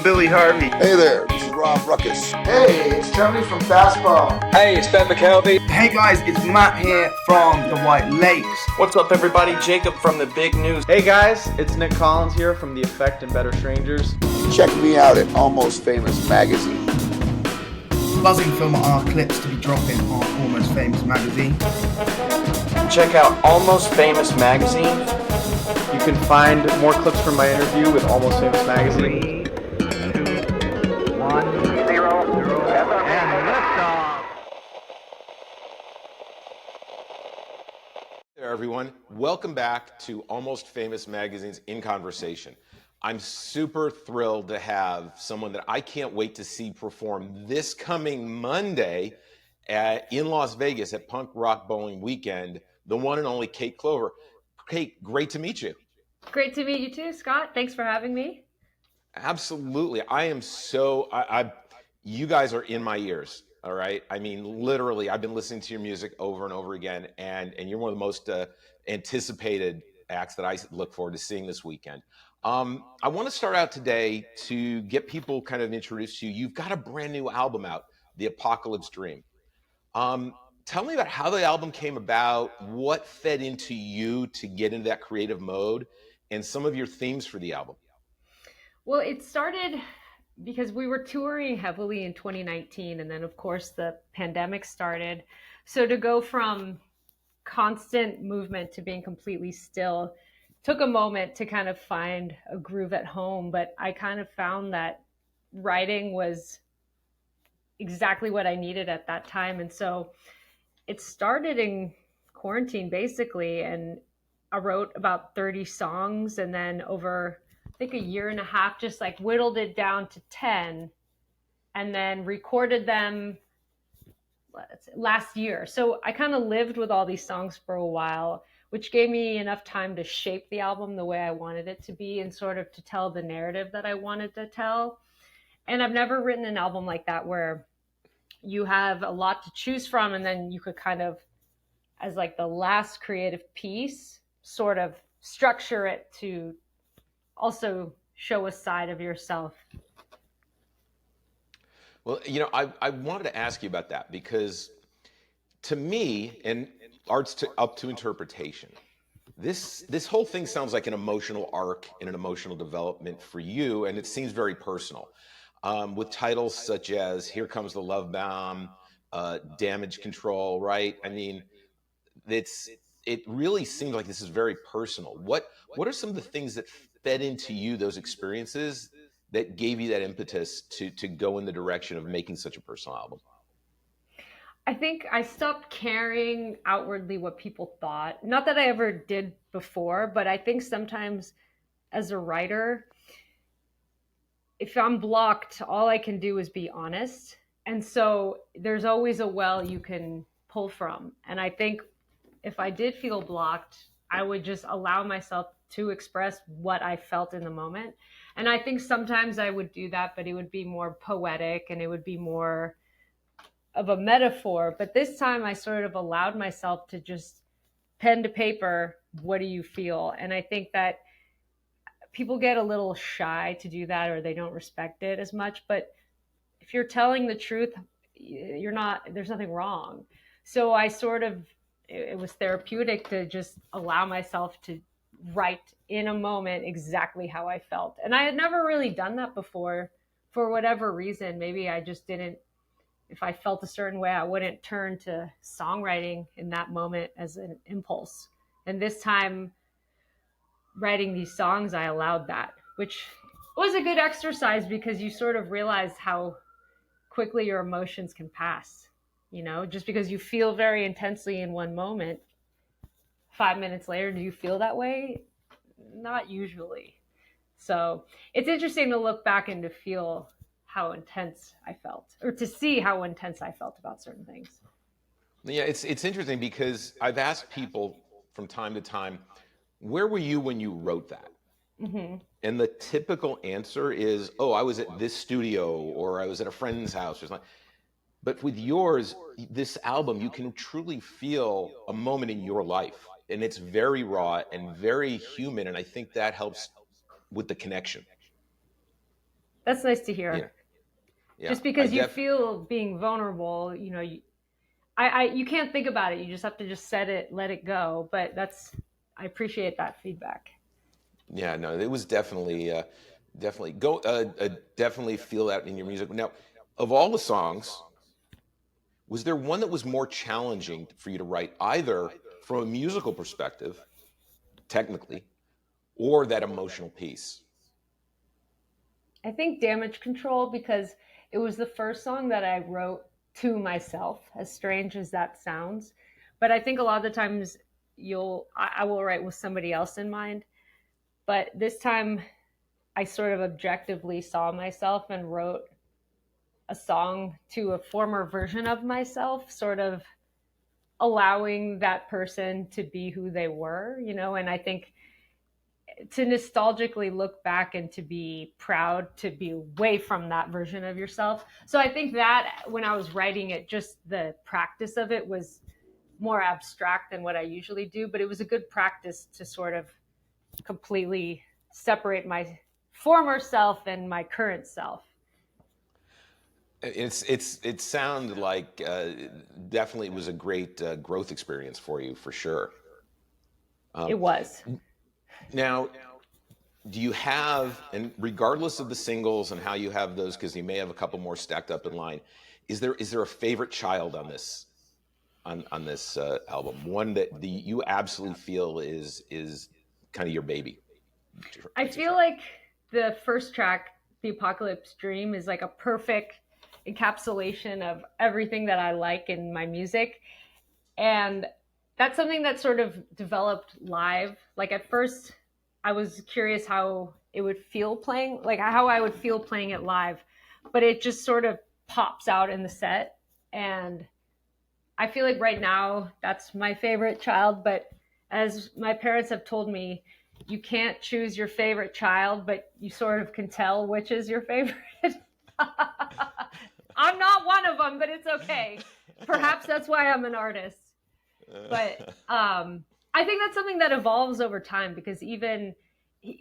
Billy Harvey. Hey there, this is Rob Ruckus. Hey, it's Tony from Fastball. Hey, it's Ben McKelvey. Hey guys, it's Matt here from the White Lakes. What's up everybody, Jacob from The Big News. Hey guys, it's Nick Collins here from The Effect and Better Strangers. Check me out at Almost Famous Magazine. Buzzing from our clips to be dropping on Almost Famous Magazine. Check out Almost Famous Magazine. You can find more clips from my interview with Almost Famous Magazine. 3, 2, 1, 0, and liftoff. Hey there, everyone. Welcome back to Almost Famous Magazine's In Conversation. I'm super thrilled to have someone that I can't wait to see perform this coming Monday in Las Vegas at Punk Rock Bowling Weekend, the one and only Kate Clover. Kate, great to meet you. Great to meet you too, Scott. Thanks for having me. Absolutely. I am so, you guys are in my ears, all right? I mean, literally, I've been listening to your music over and over again, and you're one of the most anticipated acts that I look forward to seeing this weekend. I want to start out today to get people kind of introduced to you. You've got a brand new album out, The Apocalypse Dream. Tell me about how the album came about, what fed into you to get into that creative mode, and some of your themes for the album. Well, it started because we were touring heavily in 2019, and then of course the pandemic started. So to go from constant movement to being completely still took a moment to kind of find a groove at home, but I kind of found that writing was exactly what I needed at that time. And so it started in quarantine basically, and I wrote about 30 songs, and then over I think a year and a half just like whittled it down to 10, and then recorded them last year. So I kind of lived with all these songs for a while, which gave me enough time to shape the album the way I wanted it to be and sort of to tell the narrative that I wanted to tell. And I've never written an album like that where you have a lot to choose from, and then you could kind of, as like the last creative piece, sort of structure it to also show a side of yourself. Well, you know, I wanted to ask you about that because to me, and art's up to interpretation, this whole thing sounds like an emotional arc and an emotional development for you, and it seems very personal. With titles such as Here Comes the Love Bomb, Damage Control, right? I mean, it really seems like this is very personal. What are some of the things that fed into you, those experiences, that gave you that impetus to go in the direction of making such a personal album? I think I stopped caring outwardly what people thought. Not that I ever did before, but I think sometimes as a writer, if I'm blocked, all I can do is be honest. And so there's always a well you can pull from. And I think if I did feel blocked, I would just allow myself to express what I felt in the moment. And I think sometimes I would do that, but it would be more poetic and it would be more of a metaphor. But this time I sort of allowed myself to just pen to paper, what do you feel? And I think that people get a little shy to do that, or they don't respect it as much. But if you're telling the truth, there's nothing wrong. So I sort of, it was therapeutic to just allow myself to write in a moment exactly how I felt. And I had never really done that before for whatever reason. Maybe I just didn't, if I felt a certain way, I wouldn't turn to songwriting in that moment as an impulse. And this time, writing these songs, I allowed that, which was a good exercise because you sort of realize how quickly your emotions can pass. You know, just because you feel very intensely in one moment, 5 minutes later, do you feel that way? Not usually. So it's interesting to look back and to feel how intense I felt, or to see how intense I felt about certain things. Yeah, it's interesting because I've asked people from time to time, where were you when you wrote that? Mm-hmm. And the typical answer is, oh, I was at this studio, or I was at a friend's house or something. But with yours, this album, you can truly feel a moment in your life. And it's very raw and very human. And I think that helps with the connection. That's nice to hear. Yeah. Yeah. Just because you feel being vulnerable, you know, you can't think about it. You just have to just set it, let it go. But I appreciate that feedback. Yeah, no, it was definitely definitely feel that in your music. Now, of all the songs, was there one that was more challenging for you to write, either from a musical perspective, technically, or that emotional piece? I think Damage Control, because it was the first song that I wrote to myself, as strange as that sounds. But I think a lot of the times I will write with somebody else in mind. But this time I sort of objectively saw myself and wrote a song to a former version of myself, sort of allowing that person to be who they were, you know. And I think to nostalgically look back and to be proud to be away from that version of yourself. So I think that when I was writing it, just the practice of it was more abstract than what I usually do, but it was a good practice to sort of completely separate my former self and my current self. It sounded like definitely it was a great growth experience for you, for sure. It was. Now, do you have, and regardless of the singles and how you have those, because you may have a couple more stacked up in line, is there a favorite child on this album? One that you absolutely feel is kind of your baby? I feel like the first track, The Apocalypse Dream, is like a perfect encapsulation of everything that I like in my music. And that's something that sort of developed live. Like at first I was curious how it would feel playing, like how I would feel playing it live, but it just sort of pops out in the set. And I feel like right now that's my favorite child. But as my parents have told me, you can't choose your favorite child, but you sort of can tell which is your favorite. I'm not one of them, but it's okay. Perhaps that's why I'm an artist. But I think that's something that evolves over time, because even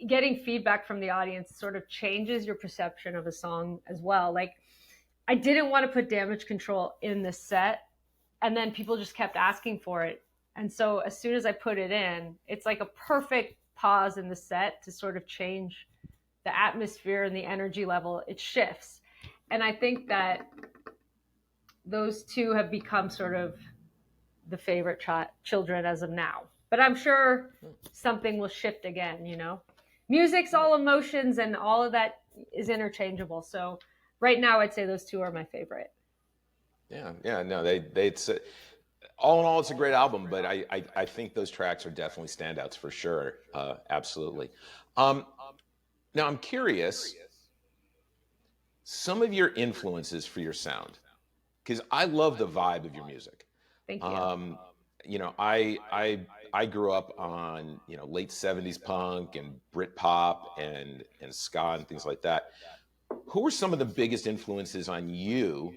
getting feedback from the audience sort of changes your perception of a song as well. Like, I didn't want to put Damage Control in the set, and then people just kept asking for it. And so as soon as I put it in, it's like a perfect pause in the set to sort of change the atmosphere and the energy level. It shifts. And I think that those two have become sort of the favorite children as of now. But I'm sure something will shift again, you know. Music's all emotions, and all of that is interchangeable. So right now I'd say those two are my favorite. Yeah, no, it's all in all, it's a great album, but I think those tracks are definitely standouts for sure. Absolutely. Now I'm curious, some of your influences for your sound, because I love the vibe of your music. Thank you. You know, I grew up on, you know, late 70s punk and Britpop and ska and things like that. Who were some of the biggest influences on you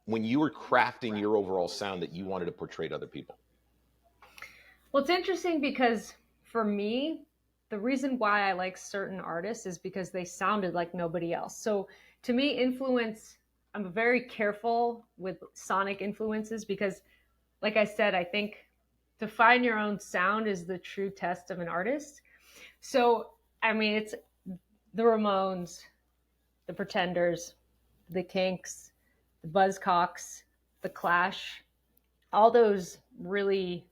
when you were crafting your overall sound that you wanted to portray to other people? Well, it's interesting because for me, the reason why I like certain artists is because they sounded like nobody else. So to me, I'm very careful with sonic influences because, like I said, I think to find your own sound is the true test of an artist. So, I mean, it's the Ramones, the Pretenders, the Kinks, the Buzzcocks, the Clash, all those really,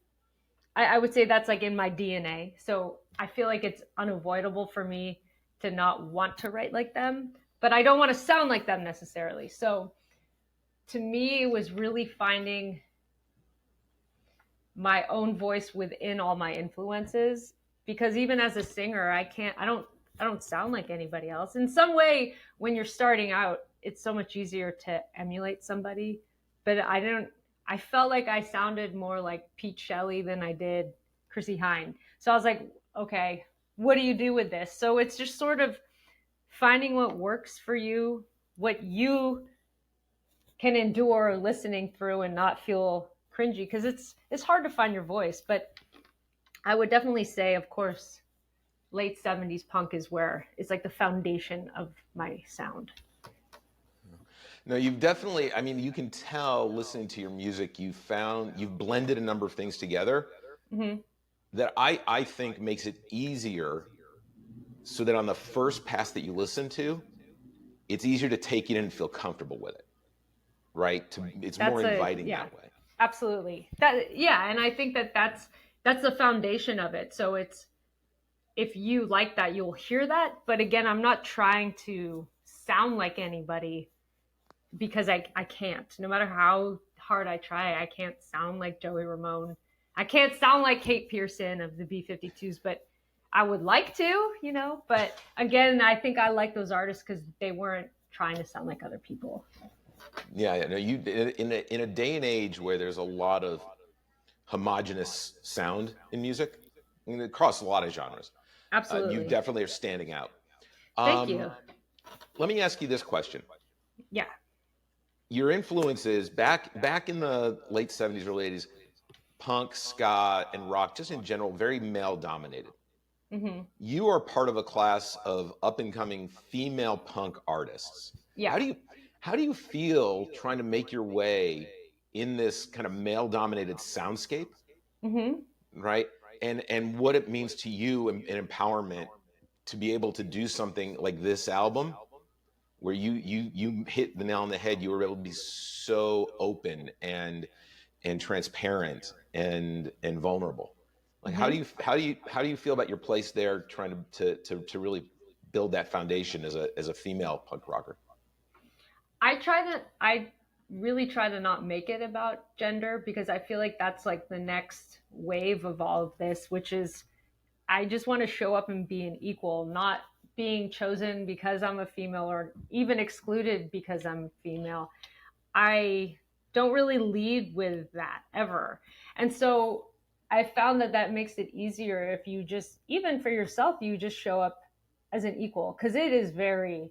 I would say that's like in my DNA. So I feel like it's unavoidable for me to not want to write like them, but I don't want to sound like them necessarily. So to me, it was really finding my own voice within all my influences, because even as a singer, I don't sound like anybody else. In some way, when you're starting out, it's so much easier to emulate somebody, but I felt like I sounded more like Pete Shelley than I did Chrissy Hynde. So I was like, okay, what do you do with this? So it's just sort of finding what works for you, what you can endure listening through and not feel cringy, because it's hard to find your voice. But I would definitely say, of course, late 70s punk is where it's like the foundation of my sound. No, you've definitely, I mean, you can tell listening to your music, you've blended a number of things together that I think makes it easier so that on the first pass that you listen to, it's easier to take it in and feel comfortable with it, right? It's more inviting that way. Absolutely. And I think that's the foundation of it. So it's, if you like that, you'll hear that. But again, I'm not trying to sound like anybody because I can't. No matter how hard I try, I can't sound like Joey Ramone. I can't sound like Kate Pearson of the B-52s, but I would like to, you know. But again, I think I like those artists because they weren't trying to sound like other people. Yeah, no, you in a day and age where there's a lot of homogenous sound in music, I mean, across a lot of genres. Absolutely. You definitely are standing out. Thank you. Let me ask you this question. Yeah. Your influences back in the late 70s, early 80s, punk, ska, and rock, just in general, very male dominated. Mm-hmm. You are part of a class of up and coming female punk artists. Yeah. How do you feel trying to make your way in this kind of male dominated soundscape? Mm-hmm. Right? And what it means to you and empowerment to be able to do something like this album where you hit the nail on the head. You were able to be so open and transparent and vulnerable. Like Mm-hmm. how do you feel about your place there, trying to really build that foundation as a female punk rocker? I really try to not make it about gender because I feel like that's like the next wave of all of this, which is I just want to show up and be an equal, not being chosen because I'm a female or even excluded because I'm female. I don't really lead with that ever. And so I found that makes it easier if you just, even for yourself, you just show up as an equal because it is very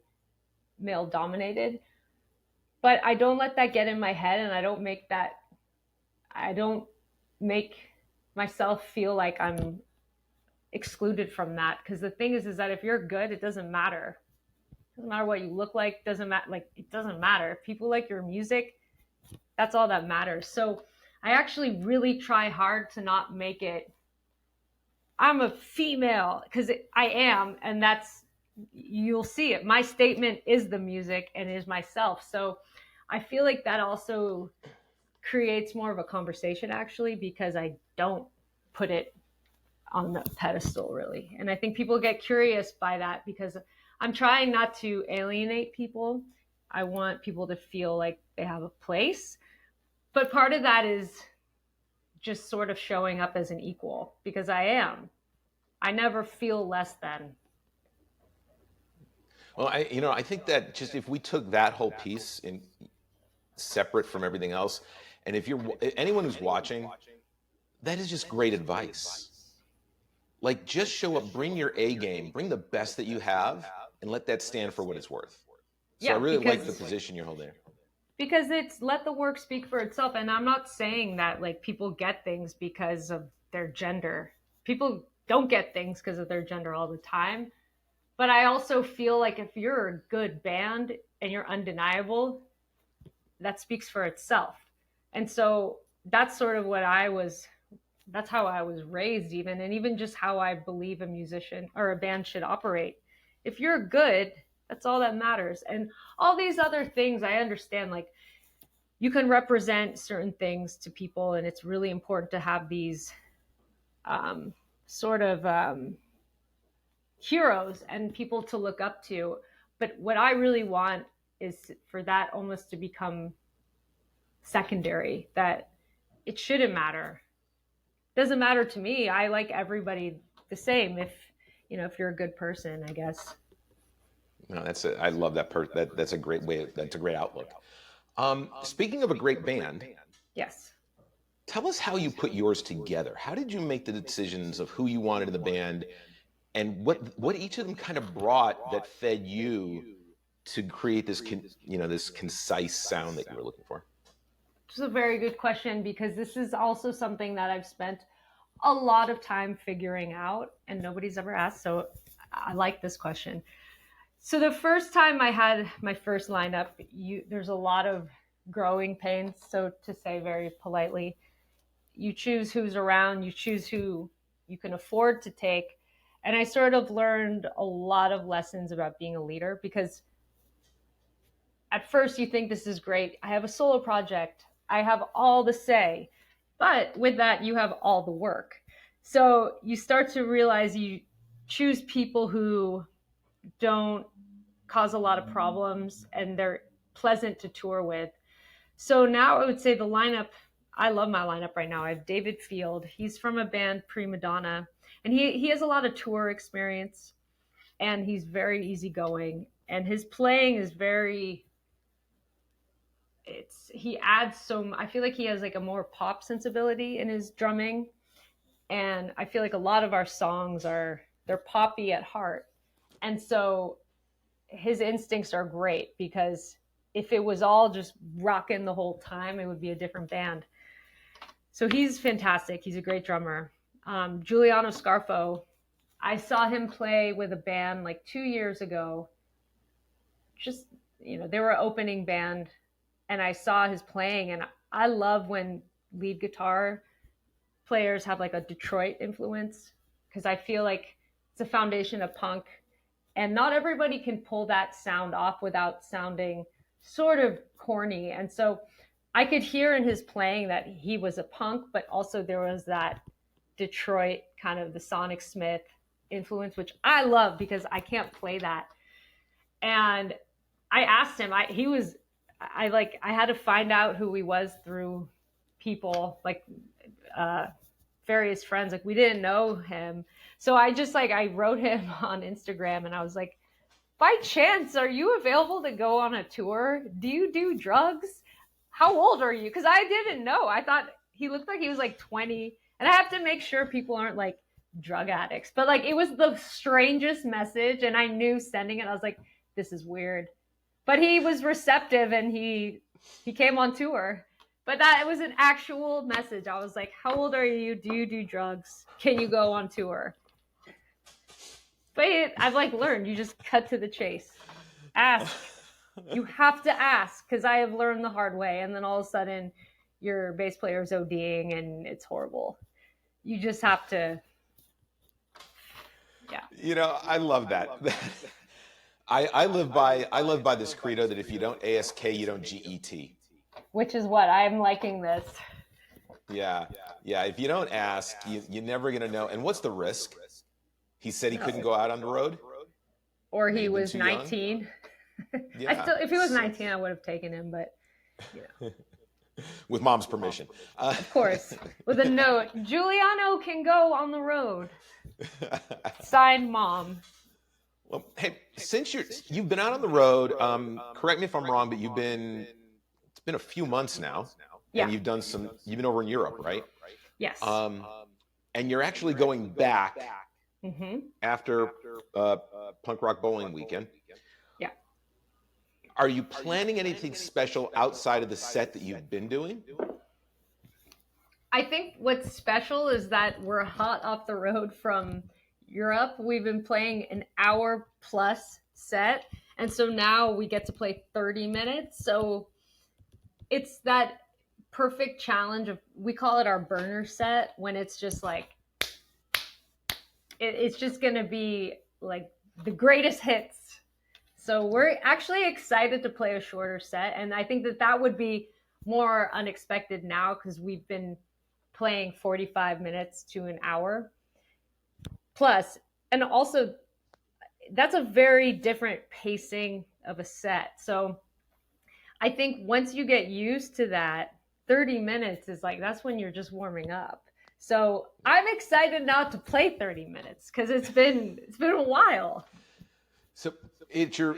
male dominated. But I don't let that get in my head and I don't make myself feel like I'm excluded from that. Because the thing is that if you're good, it doesn't matter. It doesn't matter what you look like, it doesn't matter. If people like your music, that's all that matters. So I actually really try hard to not make it, I'm a female, because I am, and you'll see it. My statement is the music and is myself. So I feel like that also creates more of a conversation actually, because I don't put it on the pedestal really. And I think people get curious by that because I'm trying not to alienate people. I want people to feel like they have a place. But part of that is just sort of showing up as an equal because I am. I never feel less than. Well, I think that just if we took that whole piece in separate from everything else, and if anyone who's watching, that is just great advice. Like, just show up, bring your A game, bring the best that you have, and let that stand for what it's worth. So yeah, I really like the position you're holding. Because it's let the work speak for itself. And I'm not saying that like people get things because of their gender. People don't get things because of their gender all the time. But I also feel like if you're a good band and you're undeniable, that speaks for itself. And so that's sort of that's how I was raised even, and even just how I believe a musician or a band should operate. If you're good, that's all that matters. And all these other things, I understand, like you can represent certain things to people and it's really important to have these sort of heroes and people to look up to. But what I really want is for that almost to become secondary, that it shouldn't matter. It doesn't matter to me. I like everybody the same if you're a good person, I guess. No, I love that. That's a great way. That's a great outlook. Speaking of a great band, yes. Tell us how you put yours together. How did you make the decisions of who you wanted in the band, and what each of them kind of brought that fed you to create this this concise sound that you were looking for? This is a very good question because this is also something that I've spent a lot of time figuring out, and nobody's ever asked, so I like this question. So the first time I had my first lineup, there's a lot of growing pains, so to say very politely. You choose who's around, you choose who you can afford to take. And I sort of learned a lot of lessons about being a leader, because at first you think this is great. I have a solo project. I have all the say. But with that, you have all the work. So you start to realize you choose people who don't cause a lot of problems and they're pleasant to tour with. So now I would say the lineup, I love my lineup right now. I have David Field. He's from a band, Prima Donna, and he has a lot of tour experience, and he's very easygoing, and his playing is he adds I feel like he has like a more pop sensibility in his drumming, and I feel like a lot of our songs they're poppy at heart, and so his instincts are great, because if it was all just rocking the whole time, it would be a different band. So he's fantastic. He's a great drummer. Giuliano Scarfo, I saw him play with a band like 2 years ago. Just, they were an opening band, and I saw his playing, and I love when lead guitar players have like a Detroit influence, because I feel like it's a foundation of punk, and not everybody can pull that sound off without sounding sort of corny. And so I could hear in his playing that he was a punk, but also there was that Detroit kind of the Sonic Smith influence, which I love because I can't play that. And I asked him, I had to find out who he was through people, like various friends. Like, we didn't know him. So I wrote him on Instagram, and I was like, by chance, are you available to go on a tour? Do you do drugs? How old are you? Because I didn't know. I thought he looked like he was like 20. And I have to make sure people aren't like drug addicts. But like, it was the strangest message. And I knew sending it, I was like, this is weird. But he was receptive, and he came on tour. But that was an actual message. I was like, how old are you? Do you do drugs? Can you go on tour? But I've like learned, you just cut to the chase. Ask. You have to ask, because I have learned the hard way. And then all of a sudden, your bass player is ODing, and it's horrible. You just have to, yeah. I love that. I live by this credo that if you don't ASK, you don't GET. Which is what I'm liking this. Yeah. If you don't ask, you're never gonna know. And what's the risk? He said he couldn't go out on the road, or he was 19. Yeah. If he was 19, I would have taken him, but with mom's permission. Of course, with a note, Giuliano can go on the road. Signed, Mom. Well, hey, since you've been out on the road, correct me if I'm wrong, but it's been a few months now, Yeah. and you've been over in Europe, right? Yes. And you're actually going back after Punk Rock Bowling Weekend. Yeah. Are you planning anything special outside of the set that you've been doing? I think what's special is that we're hot off the road from Europe. We've been playing an hour plus set, and so now we get to play 30 minutes. So it's that perfect challenge of, we call it our burner set, when it's just like, it's just going to be like the greatest hits. So we're actually excited to play a shorter set. And I think that would be more unexpected now, because we've been playing 45 minutes to an hour plus. And also, that's a very different pacing of a set. So I think once you get used to that, 30 minutes is like, that's when you're just warming up. So I'm excited now to play 30 minutes, because it's been a while. So it's your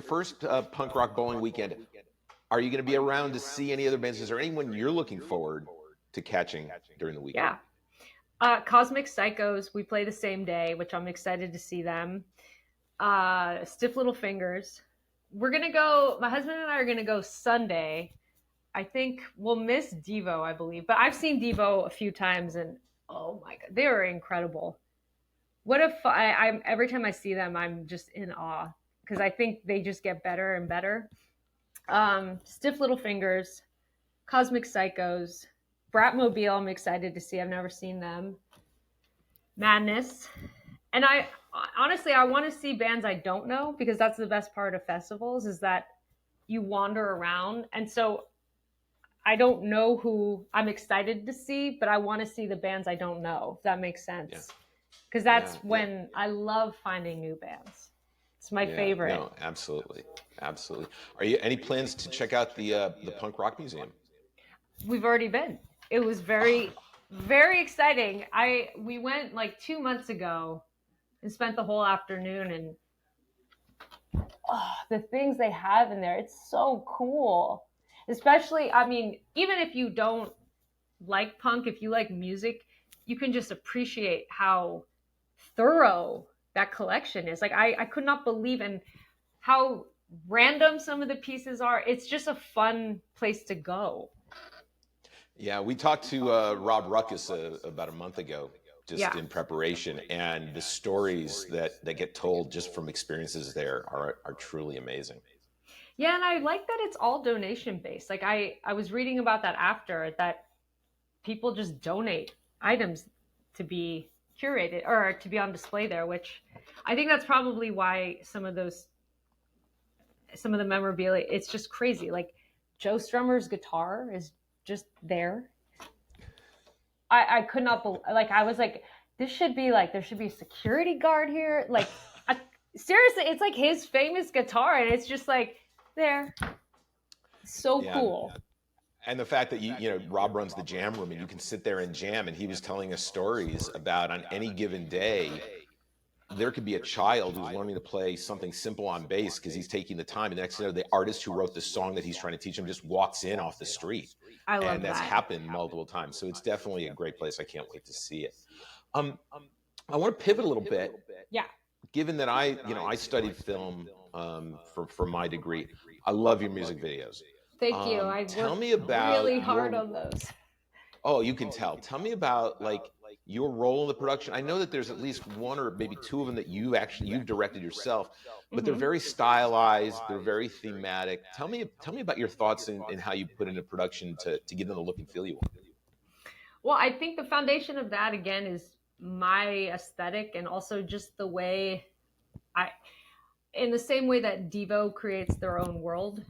first Punk Rock Bowling Weekend. Are you going to be around to see any other bands? Is there anyone you're looking forward to catching during the weekend? Yeah. Cosmic Psychos, we play the same day, which I'm excited to see them. Stiff Little Fingers. We're going to go, my husband and I are going to go Sunday. I think we'll miss Devo, I believe. But I've seen Devo a few times, and Oh my God, they were incredible. What if I'm every time I see them, I'm just in awe because I think they just get better and better. Stiff Little Fingers, Cosmic Psychos, Bratmobile. I'm excited to see. I've never seen them. Madness, and I honestly I want to see bands I don't know because that's the best part of festivals is that you wander around, and so I don't know who I'm excited to see, but I want to see the bands I don't know. If that makes sense. Because that's when I love finding new bands. It's my favorite. No, absolutely, absolutely. Are you any plans to check out the Punk Rock Museum? We've already been. It was very, very exciting. We went like 2 months ago and spent the whole afternoon, and the things they have in there, it's so cool. Especially, I mean, even if you don't like punk, if you like music, you can just appreciate how thorough that collection is. Like I could not believe in how random some of the pieces are. It's just a fun place to go. Yeah, we talked to Rob Ruckus about a month ago, just in preparation, and the stories that get told just from experiences there are truly amazing. Yeah, and I like that it's all donation based. Like I was reading about that after that people just donate items to be curated or to be on display there, which I think that's probably why some of the memorabilia, it's just crazy. Like Joe Strummer's guitar is just there. I could not believe, like, I was like, this should be like, there should be a security guard here. Like, seriously, it's like his famous guitar and it's just like there. So cool. And the fact that you know Rob runs the jam room and you can sit there and jam, and he was telling us stories about on any given day there could be a child who's learning to play something simple on bass because he's taking the time, and the next thing you know, the artist who wrote the song that he's trying to teach him just walks in off the street. I love and that's that. happened multiple times, so it's definitely a great place. I can't wait to see it. I want to pivot a little bit. Yeah. Given that I studied film for my degree, I love your music videos. Thank you. I Tell worked me about really hard on those. Oh, you can tell. Tell me about like your role in the production. I know that there's at least one or maybe two of them that you've directed yourself, but they're very stylized. They're very thematic. Tell me about your thoughts in how you put into production to give them the look and feel you want. Well, I think the foundation of that again is my aesthetic, and also just the way in the same way that Devo creates their own world.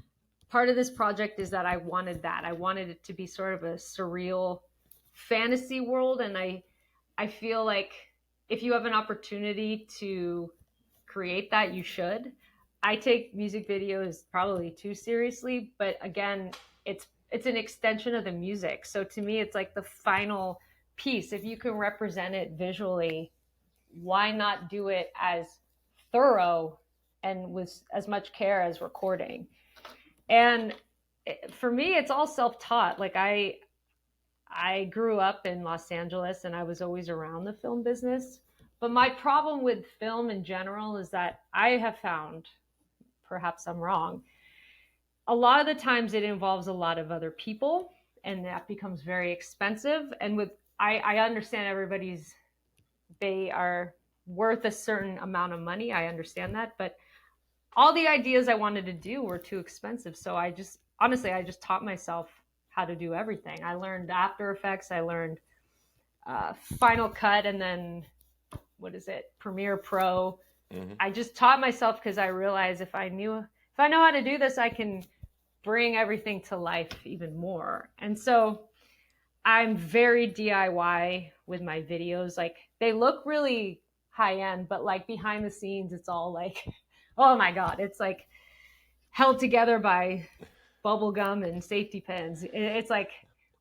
Part of this project is that I wanted that. I wanted it to be sort of a surreal fantasy world. And I feel like if you have an opportunity to create that, you should. I take music videos probably too seriously, but again, it's an extension of the music. So to me, it's like the final piece. If you can represent it visually, why not do it as thorough and with as much care as recording? And for me, it's all self-taught. Like I grew up in Los Angeles and I was always around the film business. But my problem with film in general is that I have found, perhaps I'm wrong, a lot of the times it involves a lot of other people and that becomes very expensive. And I understand they are worth a certain amount of money. I understand that, but all the ideas I wanted to do were too expensive. So I just taught myself how to do everything. I learned After Effects. I learned Final Cut, and then Premiere Pro. Mm-hmm. I just taught myself because I realized if I know how to do this, I can bring everything to life even more. And so I'm very DIY with my videos. Like they look really high end, but like behind the scenes, it's all like, oh my God, it's like held together by bubble gum and safety pins. It's like,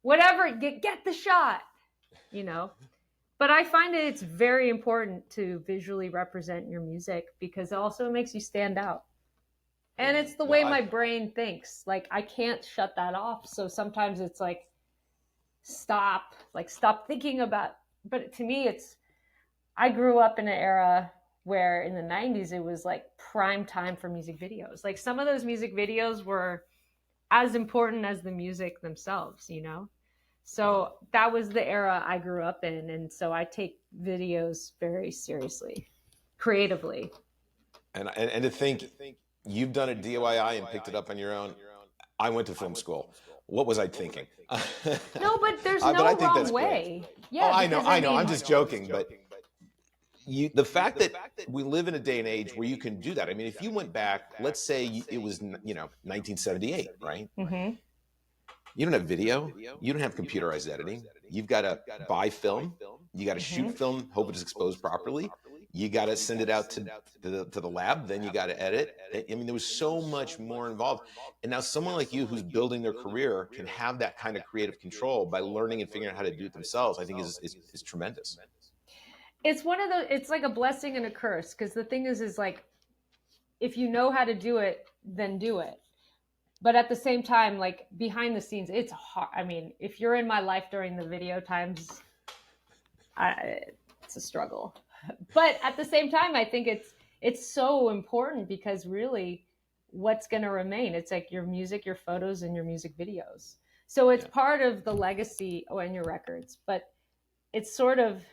whatever, get the shot, you know? But I find that it's very important to visually represent your music because it also makes you stand out. And it's the way my brain thinks. Like I can't shut that off. So sometimes it's like, stop thinking about, but to me, I grew up in an era where in the 90s, it was like prime time for music videos. Like some of those music videos were as important as the music themselves, you know? So that was the era I grew up in. And so I take videos very seriously, creatively. And to think you've done a DIY and picked it up on your own. I went to film school. What was I thinking? No, but there's But no I think wrong that's great. way. Yeah, Oh, I know. because, I I'm mean, just joking, but the fact that we live in a day and age where you can do that. I mean, if you went back, let's say it was 1978, right? Mhm. You don't have video. You don't have computerized editing. You've got to buy film. You got to shoot film, hope it's exposed properly. You got to send it out to the lab. Then you got to edit. I mean, there was so much more involved. And now someone like you who's building their career can have that kind of creative control by learning and figuring out how to do it themselves. I think is tremendous. It's one of the, it's like a blessing and a curse. Because the thing is like, if you know how to do it, then do it. But at the same time, like behind the scenes, it's hard. I mean, if you're in my life during the video times, it's a struggle. But at the same time, I think it's so important because really what's going to remain? It's like your music, your photos, and your music videos. So it's part of the legacy and your records. But it's sort of,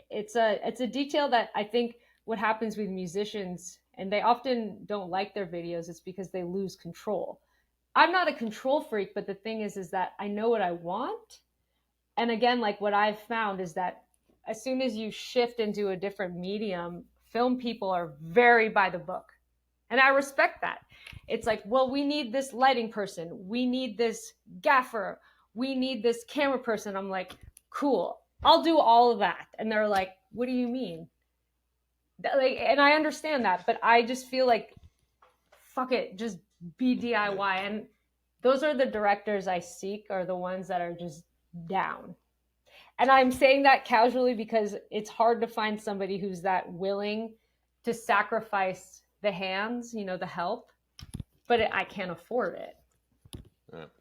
it's a detail that I think what happens with musicians, and they often don't like their videos, it's because they lose control. I'm not a control freak, but the thing is that I know what I want. And again, like what I've found is that as soon as you shift into a different medium, film people are very by the book. And I respect that. It's like, well, we need this lighting person. We need this gaffer. We need this camera person. I'm like, cool, I'll do all of that. And they're like, what do you mean? And I understand that, but I just feel like, fuck it, just be DIY. And those are the directors I seek, are the ones that are just down. And I'm saying that casually because it's hard to find somebody who's that willing to sacrifice the hands, the help, but I can't afford it.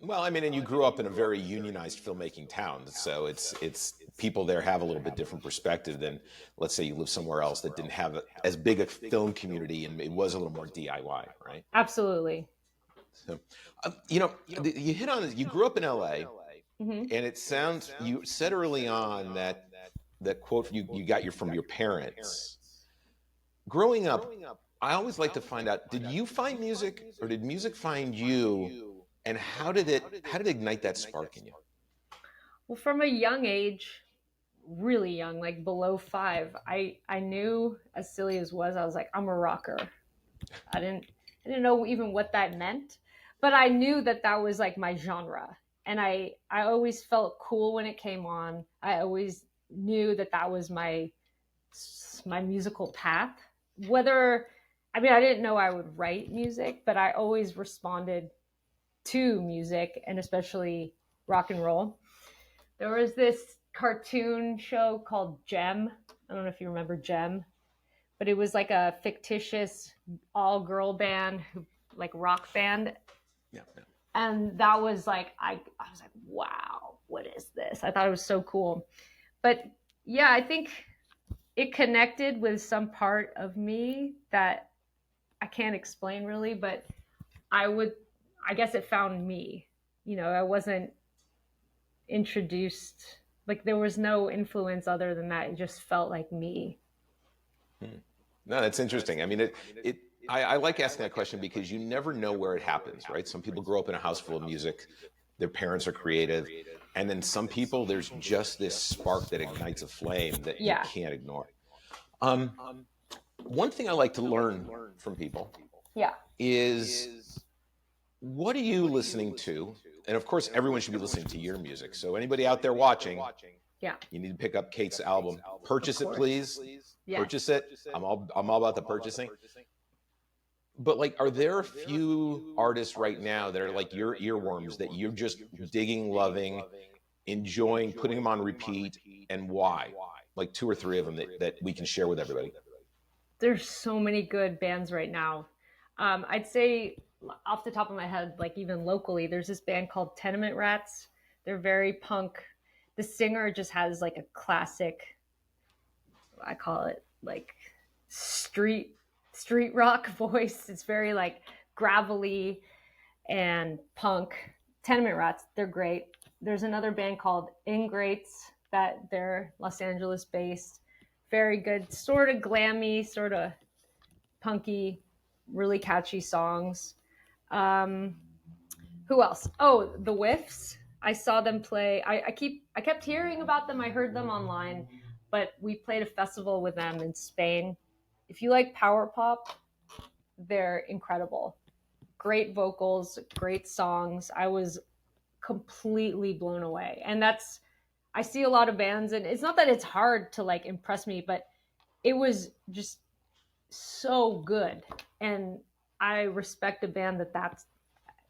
Well, I mean, and you grew up in a very unionized filmmaking town, so it's people there have a little bit different perspective than, let's say, you live somewhere else that didn't have as big a film community and it was a little more DIY, right? Absolutely. So, you hit on it. You grew up in LA, and it sounds, you said early on that quote you got from your parents. Growing up, I always like to find out: did you find music, or did music find you? And how did it ignite that spark in you? Well, from a young age, really young, like below 5, I knew, as silly as was, I was like, I'm a rocker. I didn't know even what that meant, but I knew that was like my genre. And I always felt cool when it came on. I always knew that was my musical path. I didn't know I would write music, but I always responded to music, and especially rock and roll. There was this cartoon show called Gem. I don't know if you remember Gem, but it was like a fictitious all-girl band, like rock band. Yeah. And that was like, I was like, wow, what is this? I thought it was so cool. But yeah, I think it connected with some part of me that I can't explain really, but I guess it found me. I wasn't introduced, like there was no influence other than that. It just felt like me. No, that's interesting. I mean, I like asking that question because you never know where it happens, right? Some people grow up in a house full of music, their parents are creative, and then some people, there's just this spark that ignites a flame that you can't ignore. One thing I like to learn from people is, what are you listening to? And of course, everyone should be listening to your music. So anybody out there watching, you need to pick up Kate's album. Purchase it, please. Yes. Purchase it. I'm all about the purchasing. But like, are there a few artists right now that are like your earworms that you're just digging, loving, enjoying, putting them on repeat, and why? Like 2 or 3 of them that we can share with everybody. There's so many good bands right now. I'd say off the top of my head, like even locally, there's this band called Tenement Rats. They're very punk. The singer just has like a classic, I call it like street rock voice. It's very like gravelly and punk. Tenement Rats, they're great. There's another band called Ingrates that they're Los Angeles based. Very good, sort of glammy, sort of punky, really catchy songs. Who else? Oh, the Whiffs. I saw them play. I kept hearing about them. I heard them online, but we played a festival with them in Spain. If you like power pop, they're incredible. Great vocals, great songs. I was completely blown away. And I see a lot of bands, and it's not that it's hard to like impress me, but it was just so good. And I respect a band that's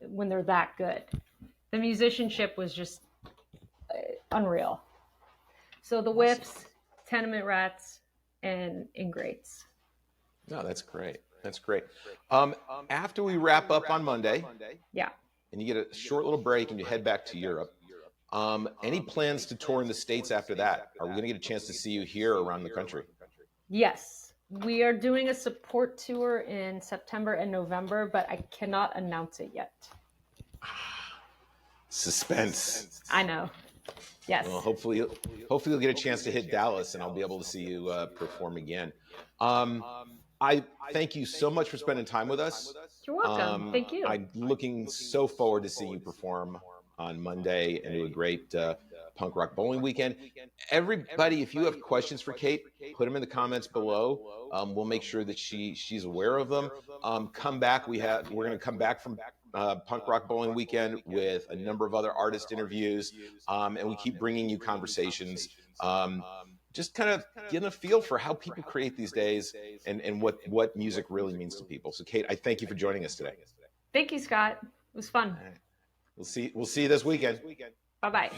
when they're that good. The musicianship was just unreal. So the Whips, Tenement Rats, and Ingrates. No, that's great. That's great. After we wrap up on Monday, Yeah. and you get a short little break and you head back to Europe, any plans to tour in the States after that? Are we going to get a chance to see you here around the country? Yes. We are doing a support tour in September and November, but I cannot announce it yet. Suspense. I know. Yes. Well, hopefully you'll get a chance to hit Dallas, and I'll be able to see you perform again. I thank you so much for spending time with us. You're welcome. Thank you. I'm looking so forward to seeing you perform on Monday and do a great punk rock bowling weekend. Everybody, if you have questions for Kate, put them in the comments below. We'll make sure that she's aware of them. Come back. We're going to come back from Punk Rock Bowling Weekend with a number of other artist interviews, and we keep bringing you conversations. Just kind of getting a feel for how people create these days and what music really means to people. So, Kate, I thank you for joining us today. Thank you, Scott. It was fun. All right. We'll see you this weekend. Bye-bye.